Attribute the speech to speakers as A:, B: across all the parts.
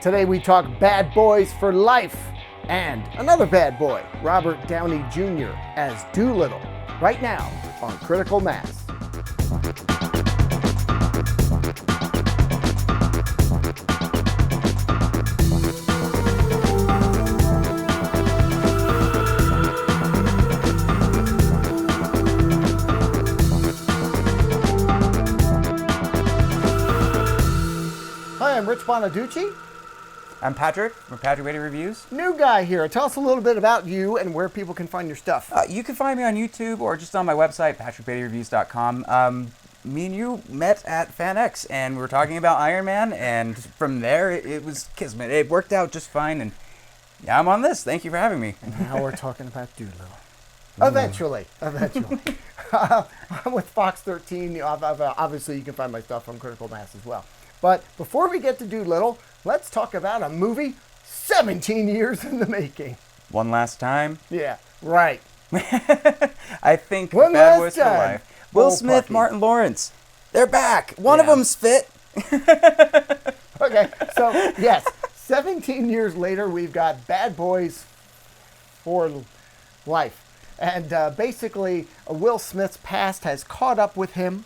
A: Today we talk Bad Boys for Life and another bad boy, Robert Downey Jr. as Dolittle, right now on Critical Mass. Hi, I'm Rich Bonaduce.
B: I'm Patrick from Patrick Beatty Reviews.
A: New guy here. Tell us a little bit about you and where people can find your stuff.
B: You can find me on YouTube or just on my website, patrickbeattyreviews.com. Me and you met at FanX, and we were talking about Iron Man, and from there, it was kismet. It worked out just fine, and yeah, I'm on this. Thank you for having me.
A: And now we're talking about Dolittle. Eventually. I'm with Fox 13. Obviously, you can find my stuff on Critical Mass as well. But before we get to Dolittle, let's talk about a movie 17 years in the making.
B: One last time.
A: Yeah, right.
B: I think
A: One
B: Bad
A: last
B: Boys for
A: time.
B: Life. Will Smith,
A: Puppy.
B: Martin Lawrence. They're back. One of
A: Yeah.
B: them's fit.
A: Okay, so yes, 17 years later, we've got Bad Boys for Life. And basically, Will Smith's past has caught up with him.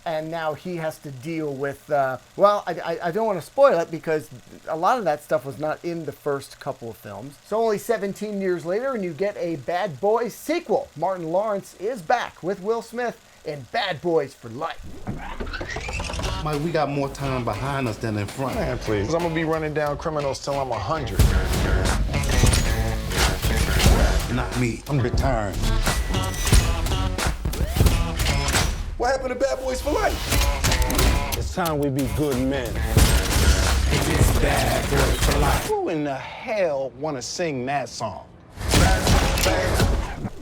A: And now he has to deal with, I don't want to spoil it because a lot of that stuff was not in the first couple of films. So only 17 years later, and you get a Bad Boys sequel. Martin Lawrence is back with Will Smith in Bad Boys for Life.
C: Mike, we got more time behind us than in front.
D: Man, please. I'm gonna be running down criminals till I'm 100.
C: Not me. I'm retiring. What happened to Bad Boys for Life?
D: It's time we be good men.
C: It's Bad Boys for Life.
D: Who in the hell wanna sing that song?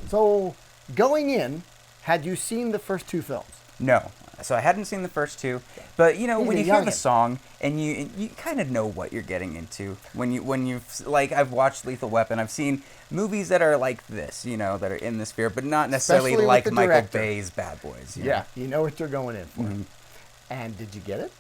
A: So going in, had you seen the first two films?
B: No. So I hadn't seen the first two, but you know,
A: He's
B: when
A: a
B: you hear the
A: youngin'.
B: song and you kind of know what you're getting into when you've like I've watched Lethal Weapon, I've seen movies that are like this, you know, that are in the sphere, but not necessarily
A: Especially with
B: like
A: the
B: Michael
A: director.
B: Bay's Bad Boys. You know?
A: Yeah, you know what you're going in for. And did you get it?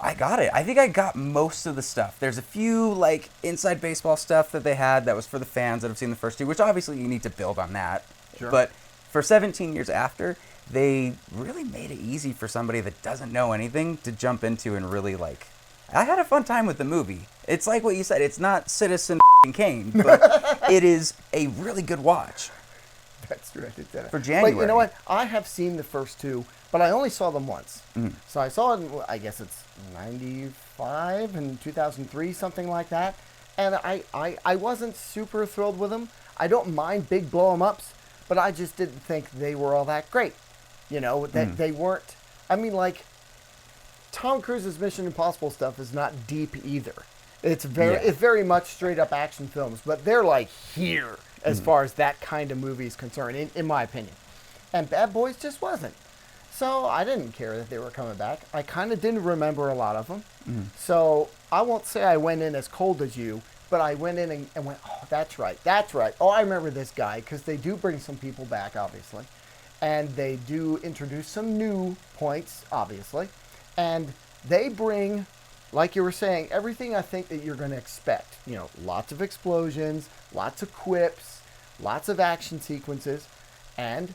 B: I got it. I think I got most of the stuff. There's a few like inside baseball stuff that they had that was for the fans that have seen the first two, which obviously you need to build on that.
A: Sure.
B: But for 17 years after, they really made it easy for somebody that doesn't know anything to jump into and really like. I had a fun time with the movie. It's like what you said. It's not Citizen Kane, but it is a really good watch.
A: That's right.
B: For January.
A: But you know what? I have seen the first two, but I only saw them once. So I saw it in, I guess it's 95 and 2003, something like that. And I wasn't super thrilled with them. I don't mind big blow-em-ups, but I just didn't think they were all that great. You know, that they weren't, I mean, like, Tom Cruise's Mission Impossible stuff is not deep either. It's very much straight up action films, but they're like here as far as that kind of movie is concerned, in my opinion. And Bad Boys just wasn't. So I didn't care that they were coming back. I kind of didn't remember a lot of them. So I won't say I went in as cold as you, but I went in and went, oh, that's right. Oh, I remember this guy, because they do bring some people back, obviously. And they do introduce some new points, obviously. And they bring, like you were saying, everything I think that you're going to expect. You know, lots of explosions, lots of quips, lots of action sequences. And,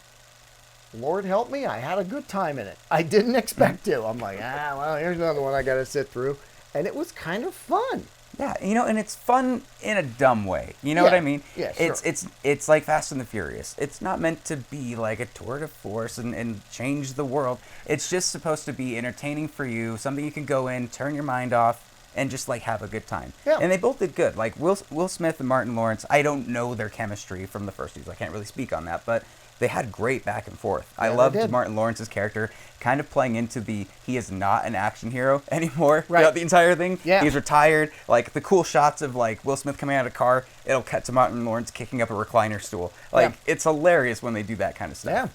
A: Lord help me, I had a good time in it. I didn't expect to. I'm like, well, here's another one I got to sit through. And it was kind of fun.
B: Yeah, you know, and it's fun in a dumb way. You know what I mean?
A: Yeah, sure.
B: It's like Fast and the Furious. It's not meant to be like a tour de force and change the world. It's just supposed to be entertaining for you, something you can go in, turn your mind off, and just like have a good time.
A: Yeah.
B: And they both did good. Like Will Smith and Martin Lawrence, I don't know their chemistry from the first two, so I can't really speak on that, but they had great back and forth. I
A: Yeah, they
B: loved
A: did.
B: Martin Lawrence's character kind of playing into he is not an action hero anymore
A: Right.
B: throughout the entire thing.
A: Yeah.
B: He's retired. Like the cool shots of like Will Smith coming out of a car, it'll cut to Martin Lawrence kicking up a recliner stool. Like it's hilarious when they do that kind of stuff.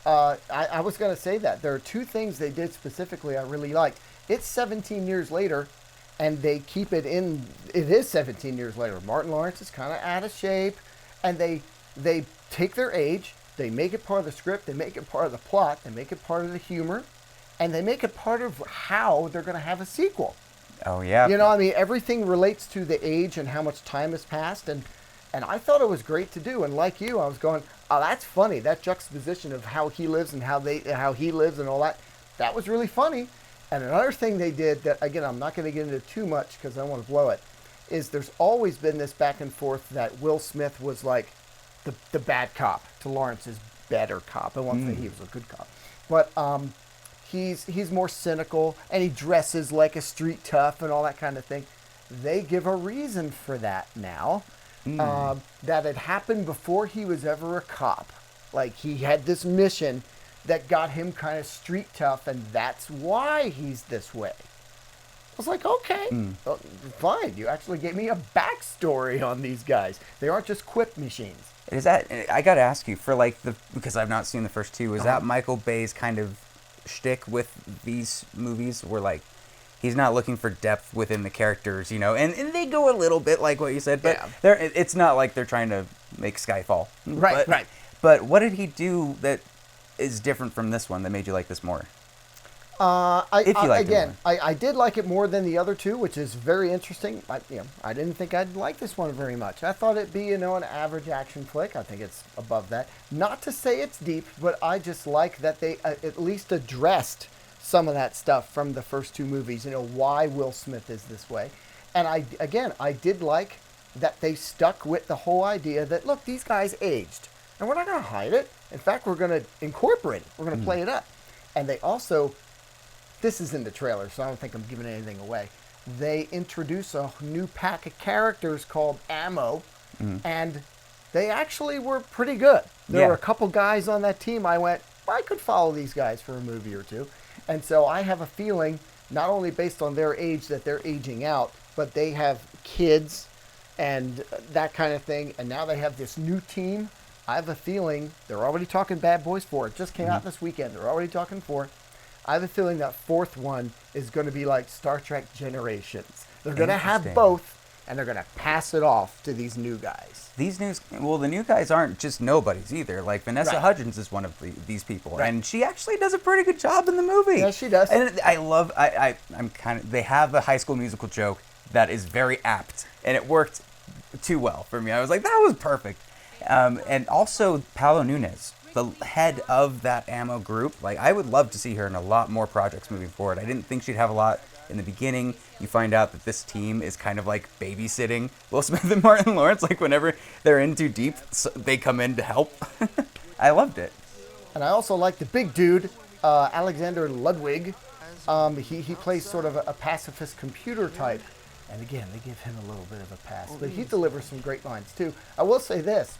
A: Yeah. I was going to say that. There are two things they did specifically I really liked. It's 17 years later, and they keep it in. It is 17 years later. Martin Lawrence is kind of out of shape, and they take their age, they make it part of the script, they make it part of the plot, they make it part of the humor, and they make it part of how they're going to have a sequel.
B: Oh, yeah.
A: You know, I mean, everything relates to the age and how much time has passed, and I thought it was great to do. And like you, I was going, oh, that's funny. That juxtaposition of how he lives and how he lives and all that, that was really funny. And another thing they did that, again, I'm not going to get into too much because I don't want to blow it, is there's always been this back and forth that Will Smith was like the bad cop to Lawrence's better cop. I won't say he was a good cop, but he's more cynical, and he dresses like a street tough and all that kind of thing. They give a reason for that now, that it happened before he was ever a cop. Like, he had this mission that got him kind of street tough, and that's why he's this way. I was like, okay, well, fine. You actually gave me a backstory on these guys. They aren't just quip machines.
B: Is that, I got to ask you, for like because I've not seen the first two, is that Michael Bay's kind of shtick with these movies, where like he's not looking for depth within the characters, you know, and they go a little bit like what you said, but it's not like they're trying to make Skyfall.
A: Right.
B: But what did he do that is different from this one that made you like this more?
A: I did like it more than the other two, which is very interesting. I didn't think I'd like this one very much. I thought it'd be, an average action flick. I think it's above that. Not to say it's deep, but I just like that they at least addressed some of that stuff from the first two movies. Why Will Smith is this way. And I did like that they stuck with the whole idea that, look, these guys aged. And we're not going to hide it. In fact, we're going to incorporate it. We're going to play it up. And they also... This is in the trailer, so I don't think I'm giving anything away. They introduce a new pack of characters called Ammo, and they actually were pretty good. There were a couple guys on that team I went, I could follow these guys for a movie or two. And so I have a feeling, not only based on their age, that they're aging out, but they have kids and that kind of thing, and now they have this new team. I have a feeling they're already talking Bad Boys 4. It just came out this weekend. They're already talking 4. I have a feeling that fourth one is going to be like Star Trek Generations. They're going to have both, and they're going to pass it off to these new guys.
B: The new guys aren't just nobodies either. Like, Vanessa Hudgens is one of these people, and she actually does a pretty good job in the movie.
A: Yeah, she does.
B: And they have a High School Musical joke that is very apt, and it worked too well for me. I was like, that was perfect. And also Paolo Nunez, the head of that Ammo group. Like, I would love to see her in a lot more projects moving forward. I didn't think she'd have a lot in the beginning. You find out that this team is kind of like babysitting Will Smith and Martin Lawrence. Like, whenever they're in too deep, they come in to help. I loved it.
A: And I also like the big dude, Alexander Ludwig. He plays sort of a pacifist computer type. And again, they give him a little bit of a pass. But he delivers some great lines, too. I will say this.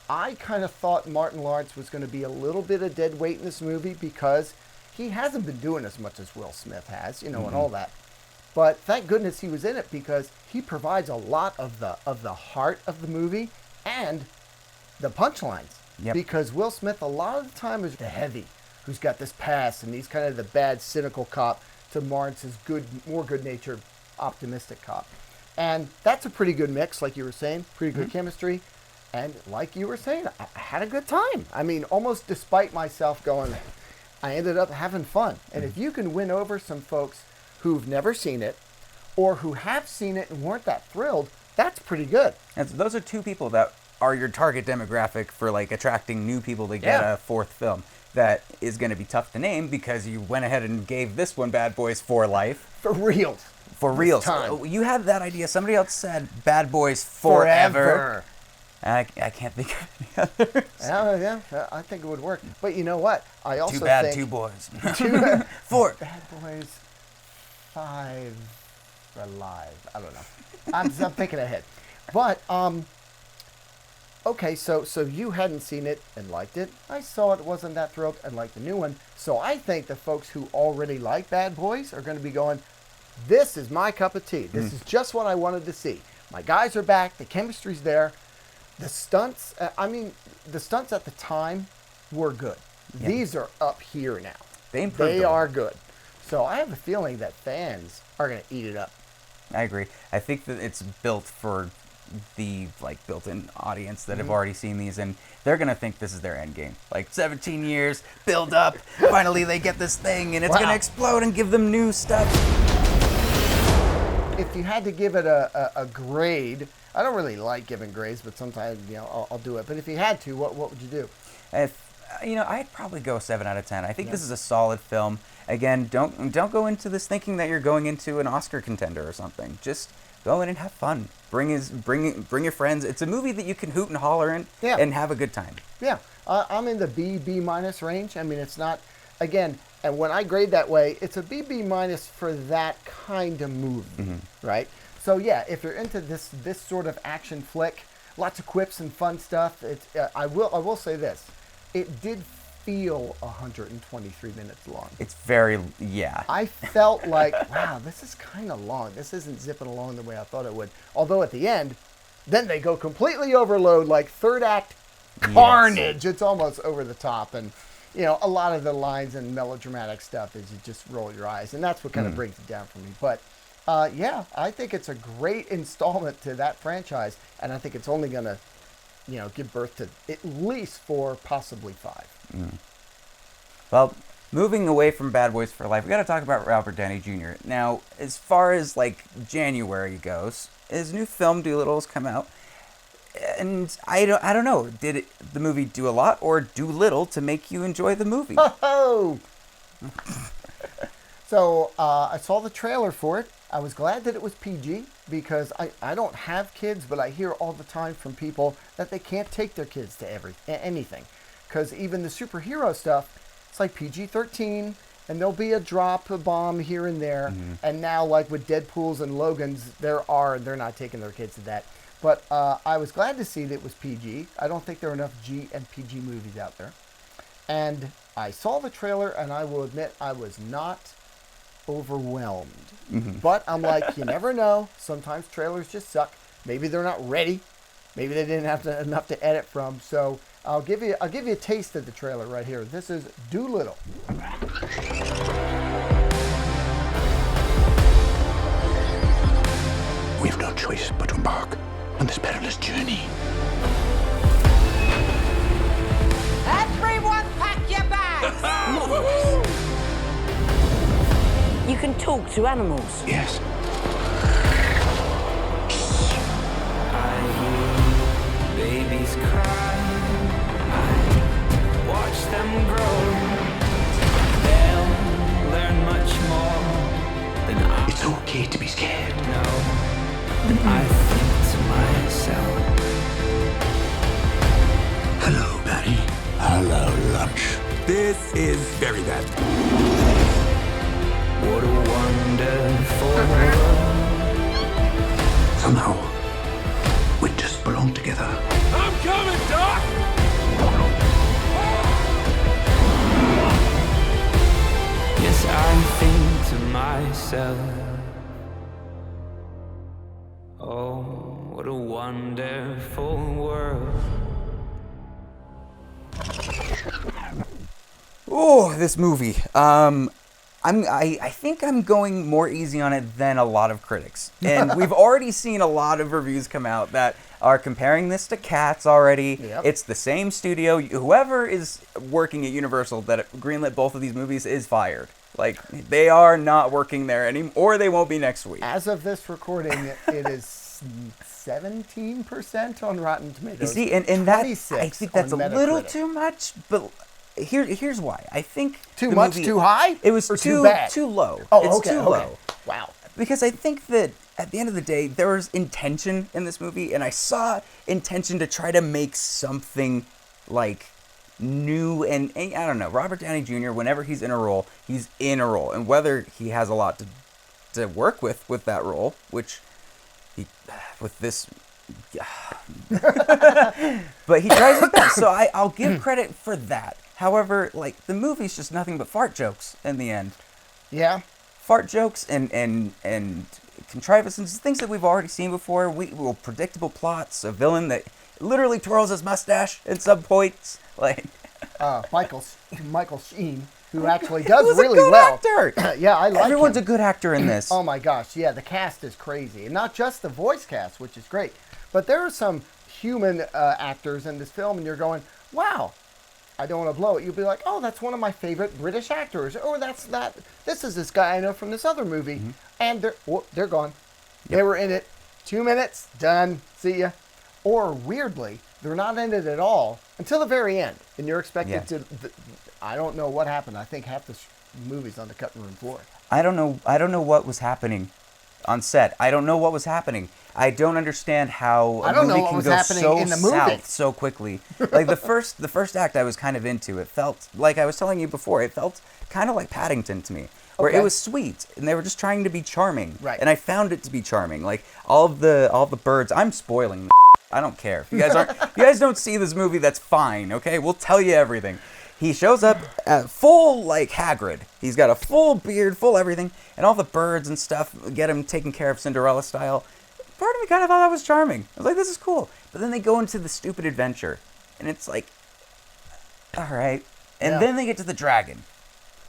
A: I kind of thought Martin Lawrence was going to be a little bit of dead weight in this movie because he hasn't been doing as much as Will Smith has, and all that. But thank goodness he was in it, because he provides a lot of the heart of the movie and the punchlines. Yep. Because Will Smith, a lot of the time, is the heavy, who's got this past, and he's kind of the bad, cynical cop to Lawrence's more good-natured, optimistic cop. And that's a pretty good mix, like you were saying, pretty good chemistry. And like you were saying, I had a good time. I mean, almost despite myself going, I ended up having fun. And if you can win over some folks who've never seen it, or who have seen it and weren't that thrilled, that's pretty good.
B: And so those are two people that are your target demographic for like attracting new people to get a fourth film. That is going to be tough to name because you went ahead and gave this one Bad Boys for Life.
A: For reals.
B: For reals. So you had that idea. Somebody else said Bad Boys Forever. I can't think of any others.
A: Yeah, I think it would work. But you know what? I also
B: Too bad,
A: think...
B: two boys.
A: 4. Bad Boys 5 Alive. I don't know. I'm thinking ahead. But, okay, so you hadn't seen it and liked it. I saw it, wasn't that thrilled, and liked the new one. So I think the folks who already like Bad Boys are going to be going, this is my cup of tea. This is just what I wanted to see. My guys are back. The chemistry's there. The stunts, the stunts at the time were good. Yeah. These are up here now. They are good. So I have a feeling that fans are going to eat it up.
B: I agree. I think that it's built for the built-in audience that have already seen these, and they're going to think this is their end game. Like 17 years, build up, finally they get this thing, and it's going to explode and give them new stuff.
A: if you had to give it a grade, I don't really like giving grades, but sometimes I'll do it. But if you had to, what would you do?
B: If I'd probably go 7 out of 10. I think this is a solid film. Again, don't go into this thinking that you're going into an Oscar contender or something. Just go in and have fun. Bring your friends. It's a movie that you can hoot and holler in and have a good time.
A: Yeah, I'm in the B minus range. I mean, it's not, again, and when I grade that way, it's a B minus for that kind of movie, right? So yeah, if you're into this sort of action flick, lots of quips and fun stuff. I will say this, it did feel 123 minutes long.
B: It's very
A: I felt like, wow, this is kind of long. This isn't zipping along the way I thought it would. Although at the end, then they go completely overload, like third act carnage. It's almost over the top, and a lot of the lines and melodramatic stuff is you just roll your eyes, and that's what kind of brings it down for me. But I think it's a great installment to that franchise, and I think it's only going to give birth to at least 4, possibly 5.
B: Well, moving away from Bad Boys for Life, we got to talk about Robert Downey Jr. Now, as far as January goes, his new film Dolittle has come out, and I don't know, did the movie do a lot or do little to make you enjoy the movie?
A: Oh. So I saw the trailer for it. I was glad that it was PG because I don't have kids, but I hear all the time from people that they can't take their kids to anything. Because even the superhero stuff, it's like PG-13, and there'll be a bomb here and there. And now, like with Deadpools and Logans, they're not taking their kids to that. But I was glad to see that it was PG. I don't think there are enough G and PG movies out there. And I saw the trailer, and I will admit I was not overwhelmed. But I'm like, you never know. Sometimes trailers just suck. Maybe they're not ready. Maybe they didn't have enough to edit from. So I'll give you a taste of the trailer right here. This is Dolittle.
C: We've no choice but to embark on this perilous journey.
E: Everyone pack your bags! You can talk to animals.
C: Yes.
F: I hear babies cry. I watch them grow. They'll learn much more than I
C: It's okay to be scared.
F: know. I think to myself,
C: Hello, Beatty. Hello, lunch. This is very bad.
F: what a wonderful world.
C: Somehow, we just belong together.
F: I'm coming, Doc! Yes, I think to myself, oh, what a wonderful world.
B: Oh, this movie. I think I'm going more easy on it than a lot of critics. And we've already seen a lot of reviews come out that are comparing this to Cats already.
A: Yep.
B: It's the same studio. Whoever is working at Universal that greenlit both of these movies is fired. Like, they are not working there anymore, or they won't be next week.
A: As of this recording, it is 17% on Rotten Tomatoes.
B: You see, and that,
A: 26
B: I think that's a
A: on
B: little
A: Metacritic.
B: too much, but here's why. I think
A: Too
B: the
A: much,
B: movie-
A: too high?
B: It was
A: Or
B: too
A: bad?
B: too low.
A: Oh,
B: it's
A: okay,
B: too
A: okay.
B: low.
A: Wow.
B: Because I think that at the end of the day, there was intention in this movie, and I saw intention to try to make something like new and I don't know. Robert Downey Jr. Whenever he's in a role, and whether he has a lot to work with that role, which he with this. But he tries his best, so I'll give credit for that. However, like, the movie's just nothing but fart jokes in the end.
A: Yeah.
B: Fart jokes and contrivances, things that we've already seen before. Predictable plots, a villain that literally twirls his mustache at some points. Like,
A: Michael Sheen, who actually does
B: was
A: really
B: a good
A: well.
B: actor.
A: Yeah, I like
B: Everyone's
A: him.
B: a good actor in this.
A: Oh my gosh, yeah, the cast is crazy. And not just the voice cast, which is great, but there are some human actors in this film, and you're going, wow, I don't want to blow it. You'll be like, oh, that's one of my favorite British actors. Or this is this guy I know from this other movie. And they're gone. They were in it 2 minutes, done, see ya. Or weirdly, they're not in it at all until the very end, and you're expected to. I don't know what happened. I think half the movie's on the cutting room floor.
B: I don't know what was happening on set. I don't know what was happening. I don't understand how a movie can go so south so quickly. Like the first act I was kind of into. It felt like I was telling you before. It felt kind of like Paddington to me, where it was sweet and they were just trying to be charming.
A: Right.
B: And I found it to be charming. Like all the birds. I'm spoiling. I don't care if you guys don't see this movie. That's fine. Okay, we'll tell you everything. He shows up at full, like, Hagrid. He's got a full beard, full everything, and all the birds and stuff get him taken care of Cinderella style. Part of me kind of thought that was charming. I was like, this is cool. But then they go into the stupid adventure, and it's like, all right. And then they get to the dragon.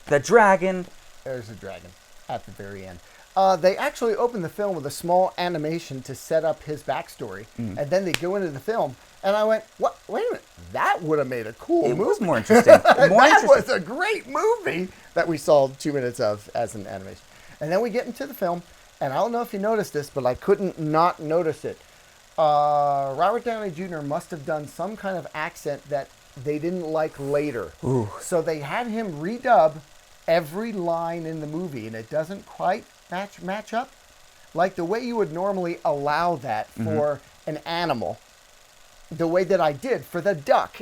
B: The dragon.
A: There's a dragon at the very end. They actually open the film with a small animation to set up his backstory, and then they go into the film, and I went, "What? Wait a minute! That would have made a cool movie.
B: It was more interesting.
A: Was a great movie that we saw 2 minutes of as an animation." And then we get into the film, and I don't know if you noticed this, but I couldn't not notice it. Robert Downey Jr. must have done some kind of accent that they didn't like later, so they had him redub every line in the movie, and it doesn't quite match up like the way you would normally allow that for an animal, the way that I did for the duck.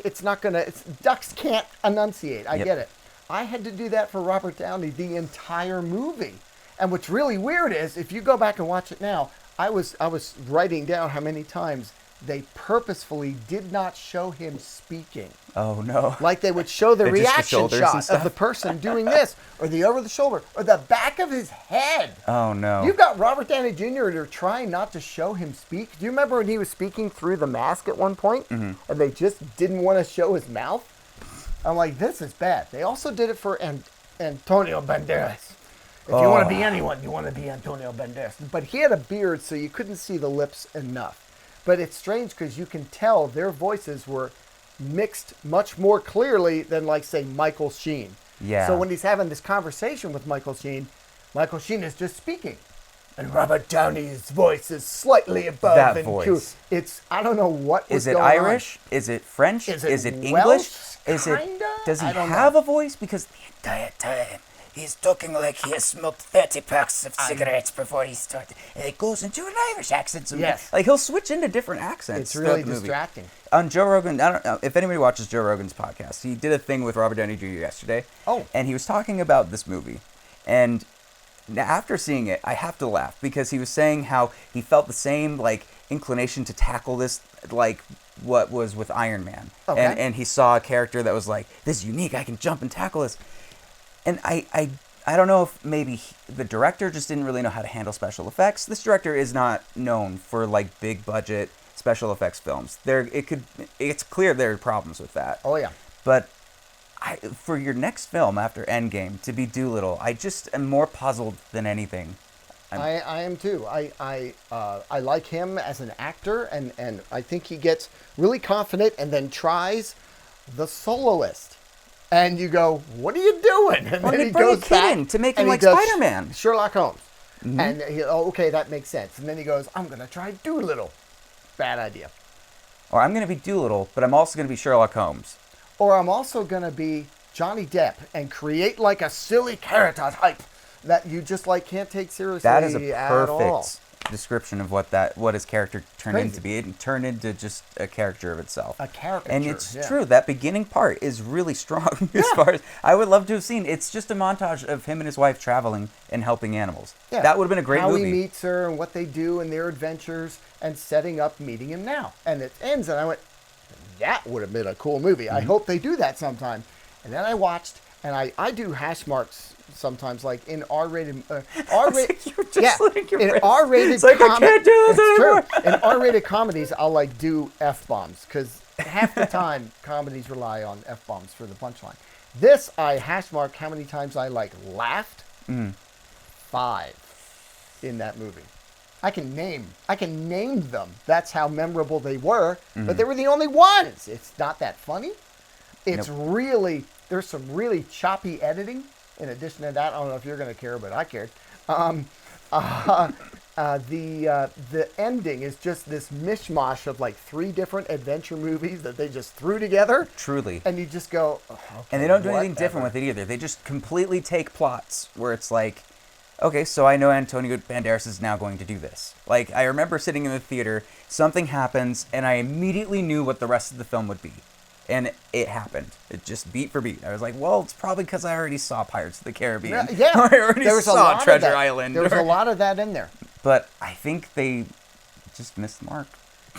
A: Ducks can't enunciate. I get it. I had to do that for Robert Downey the entire movie. And what's really weird is if you go back and watch it now, I was writing down how many times they purposefully did not show him speaking.
B: Oh, no.
A: Like they would show the reaction shot of the person doing this, or the over the shoulder, or the back of his head.
B: Oh, no.
A: You've got Robert Downey Jr. and they're trying not to show him speak. Do you remember when he was speaking through the mask at one point, and they just didn't want to show his mouth? I'm like, this is bad. They also did it for Antonio Banderas. If you want to be anyone, you want to be Antonio Banderas. But he had a beard, so you couldn't see the lips enough. But it's strange because you can tell their voices were mixed much more clearly than, like, say, Michael Sheen.
B: Yeah.
A: So when he's having this conversation with Michael Sheen is just speaking. And Robert Downey's voice is slightly above
B: that
A: and
B: voice.
A: It's, I don't know what was
B: Is it
A: going
B: Irish?
A: on.
B: Is it French?
A: Is
B: it
A: Welsh?
B: English? Does he have a voice? Because the entire time he's talking like he has smoked 30 packs of cigarettes before he started. And it goes into an Irish accent.
A: Yes.
B: Like he'll switch into different accents.
A: It's really
B: throughout the movie.
A: distracting.
B: On Joe Rogan, I don't know if anybody watches Joe Rogan's podcast. He did a thing with Robert Downey Jr. yesterday.
A: Oh.
B: And he was talking about this movie. And after seeing it, I have to laugh because he was saying how he felt the same like inclination to tackle this like what was with Iron Man.
A: Okay.
B: And he saw a character that was like, this is unique, I can jump and tackle this. And I don't know if maybe the director just didn't really know how to handle special effects. This director is not known for like big budget special effects films. It's clear there are problems with that.
A: Oh, yeah.
B: But for your next film after Endgame to be Dolittle, I just am more puzzled than anything.
A: I am too. I like him as an actor, and I think he gets really confident and then tries The Soloist. And you go, what are you doing? And then he goes back
B: to make him
A: and
B: like
A: he does
B: Spider-Man.
A: Sherlock Holmes. And okay, that makes sense. And then he goes, I'm going to try Dolittle. Bad idea.
B: Or I'm going to be Dolittle, but I'm also going to be Sherlock Holmes.
A: Or I'm also going to be Johnny Depp and create like a silly character type that you just like can't take seriously
B: That is a
A: at all.
B: perfect description of what his character turned
A: Crazy.
B: into be. It turned into just a character of itself.
A: A caricature.
B: And it's true. That beginning part is really strong as far as I would love to have seen. It's just a montage of him and his wife traveling and helping animals.
A: Yeah.
B: That would have been a great
A: How
B: movie.
A: he meets her and what they do in their adventures and setting up meeting him now. And it ends and I went, that would have been a cool movie. I hope they do that sometime. And then I watched, and I do hash marks sometimes, like in R-rated, R-rated, in R-rated
B: it's like I can't do this anymore.
A: In R-rated comedies, I'll like do F-bombs because half the time comedies rely on F-bombs for the punchline. This I hash mark how many times I like laughed. 5 in that movie. I can name them. That's how memorable they were. But they were the only ones. It's not that funny. It's really, there's some really choppy editing. In addition to that, I don't know if you're going to care, but I cared. The ending is just this mishmash of like 3 different adventure movies that they just threw together.
B: Truly.
A: And you just go, oh, okay,
B: And they don't do anything
A: whatever.
B: different with it either. They just completely take plots where it's like, okay, so I know Antonio Banderas is now going to do this. Like, I remember sitting in the theater, something happens, and I immediately knew what the rest of the film would be. And it happened. It just beat for beat. I was like, well, it's probably because I already saw Pirates of the Caribbean.
A: Yeah.
B: Or I already
A: There was a
B: saw
A: lot of
B: Treasure
A: that.
B: Island.
A: There was a lot of that in there.
B: But I think they just missed the mark.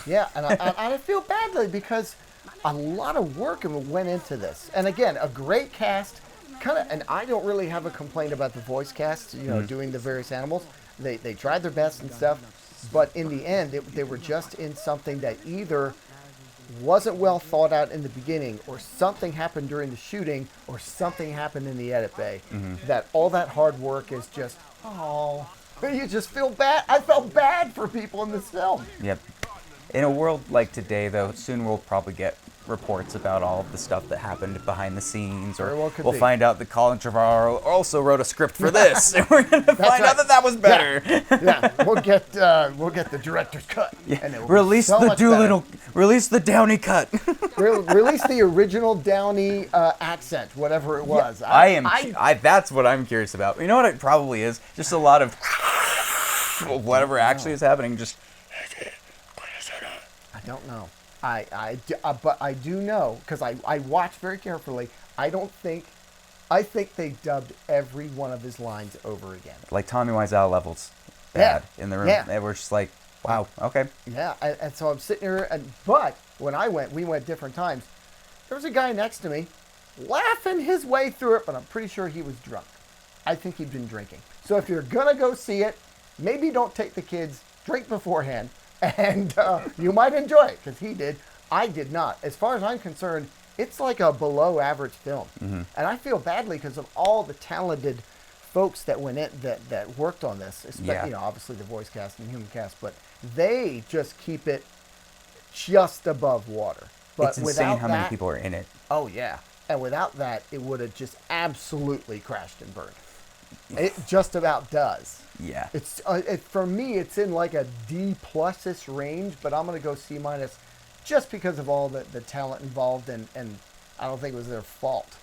A: Yeah, and I feel badly because a lot of work went into this. And again, a great cast, and I don't really have a complaint about the voice cast, doing the various animals. They tried their best and stuff, but in the end, they were just in something that either wasn't well thought out in the beginning, or something happened during the shooting, or something happened in the edit bay. That all that hard work is just, oh, you just feel bad. I felt bad for people in this film.
B: Yep. In a world like today, though, soon we'll probably get reports about all of the stuff that happened behind the scenes, or
A: Very well could
B: we'll
A: be.
B: find out that Colin Trevorrow also wrote a script for this, and we're gonna find
A: right.
B: out that was better.
A: Yeah, we'll get the director's cut. And it will be
B: Release
A: so
B: the
A: much
B: Dolittle, release the Downey cut.
A: better. Release the original Downey accent, whatever it was.
B: That's what I'm curious about. You know what it probably is? Just a lot of whatever actually is happening. Just
A: I don't know. But I do know, because I watched very carefully. I think they dubbed every one of his lines over again.
B: like Tommy Wiseau levels bad in the room.
A: Yeah.
B: They were just like, wow, okay.
A: Yeah, and so I'm sitting here, but when we went different times. There was a guy next to me laughing his way through it, but I'm pretty sure he was drunk. I think he'd been drinking. So if you're going to go see it, maybe don't take the kids, drink beforehand, and you might enjoy it, because he did. I did not. As far as I'm concerned, it's like a below average film. And I feel badly because of all the talented folks that went in, that worked on this.
B: Yeah.
A: Obviously the voice cast and human cast, but they just keep it just above water. But
B: It's insane
A: without
B: how many people are in it.
A: Oh, yeah. And without that, it would have just absolutely crashed and burned. It just about does.
B: Yeah.
A: It's for me, it's in like a D+-ish range, but I'm going to go C- just because of all the talent involved, and I don't think it was their fault.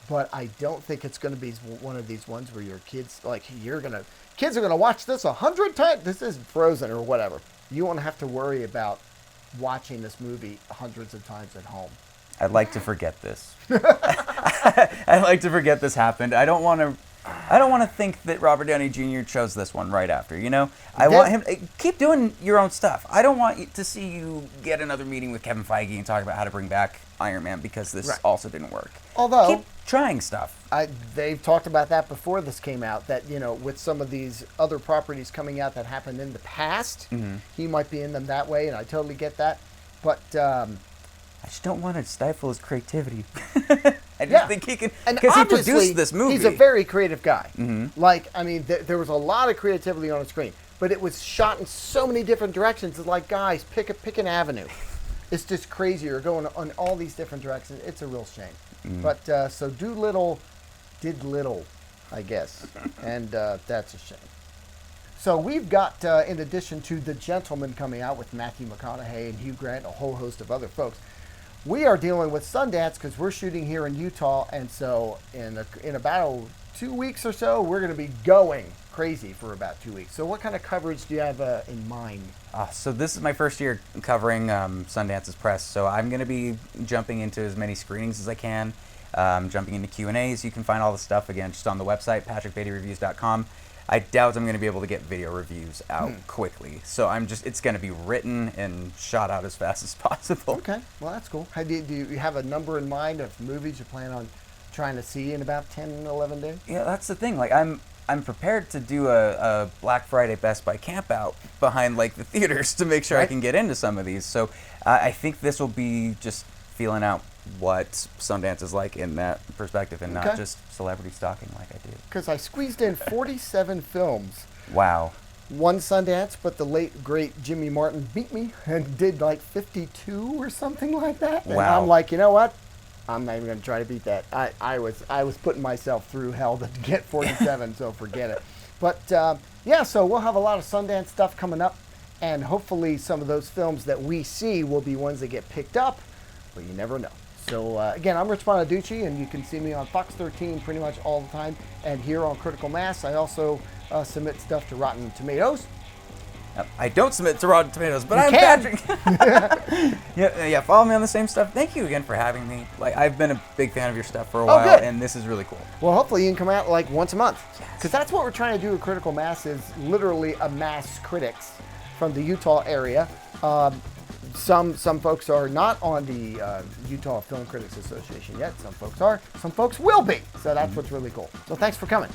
A: But I don't think it's going to be one of these ones where your kids, kids are going to watch this 100 times. This is Frozen or whatever. You won't have to worry about watching this movie hundreds of times at home.
B: I'd like to forget this. I'd like to forget this happened. I don't want to think that Robert Downey Jr. chose this one right after, I want him keep doing your own stuff. I don't want to see you get another meeting with Kevin Feige and talk about how to bring back Iron Man, because this also didn't work.
A: Although
B: keep trying stuff.
A: they've talked about that before this came out, that, with some of these other properties coming out that happened in the past, he might be in them that way, and I totally get that. But
B: I just don't want to stifle his creativity. I just think he can,
A: and
B: because he
A: obviously,
B: produced this movie.
A: He's a very creative guy. There was a lot of creativity on the screen, but it was shot in so many different directions. It's like, guys, pick an avenue. It's just crazy. You're going on all these different directions. It's a real shame. But so Dolittle did little, I guess, and that's a shame. So we've got, in addition to The Gentleman coming out with Matthew McConaughey and Hugh Grant, a whole host of other folks, we are dealing with Sundance because we're shooting here in Utah, and so in about 2 weeks or so, we're going to be going crazy for about 2 weeks. So what kind of coverage do you have in mind?
B: So this is my first year covering Sundance's press, so I'm going to be jumping into as many screenings as I can, jumping into Q&As. You can find all the stuff, again, just on the website, patrickbeattyreviews.com. I doubt I'm going to be able to get video reviews out quickly, so it's going to be written and shot out as fast as possible.
A: Okay, well, that's cool. Do you have a number in mind of movies you plan on trying to see in about 10, 11 days?
B: Yeah, that's the thing. Like, I'm prepared to do a Black Friday Best Buy camp out behind the theaters to make sure I can get into some of these. So I think this will be just feeling out what Sundance is like in that perspective, and not just celebrity stalking like I do.
A: Because I squeezed in 47 films.
B: Wow.
A: One Sundance, but the late, great Jimmy Martin beat me and did 52 or something like that. And
B: Wow.
A: I'm like, you know what? I'm not even going to try to beat that. I was putting myself through hell to get 47, so forget it. But yeah, so we'll have a lot of Sundance stuff coming up, and hopefully some of those films that we see will be ones that get picked up, but you never know. So again, I'm Rich Bonaduce, and you can see me on Fox 13 pretty much all the time, and here on Critical Mass, I also submit stuff to Rotten Tomatoes.
B: I don't submit to Rotten Tomatoes, but
A: You
B: I'm
A: can.
B: Patrick. yeah, follow me on the same stuff. Thank you again for having me. Like, I've been a big fan of your stuff for a while,
A: good.
B: and this is really cool.
A: Well, hopefully you can come out like once a month,
B: Yes.
A: because that's what we're trying to do at Critical Mass, is literally amass critics from the Utah area. Some folks are not on the Utah Film Critics Association yet. Some folks are. Some folks will be. So that's what's really cool. So thanks for coming.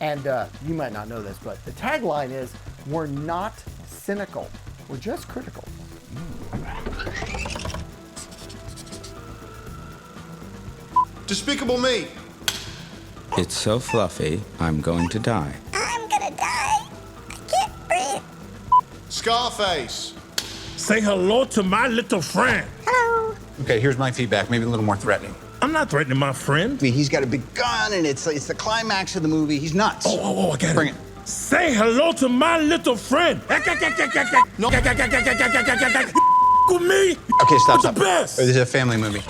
A: And you might not know this, but the tagline is, we're not cynical. We're just critical.
G: Despicable Me.
C: It's so fluffy, I'm going to die.
H: I'm gonna die. I can't breathe.
G: Scarface.
I: Say hello to my little friend.
H: Hello.
J: Okay, here's my feedback, maybe a little more threatening.
I: I'm not threatening my friend.
J: I mean, he's got a big gun, and it's the climax of the movie. He's nuts.
I: Oh, I got it.
J: Bring it.
I: Say hello to my little friend. No. With me.
J: Okay, stop.
I: The best.
J: This is a family movie.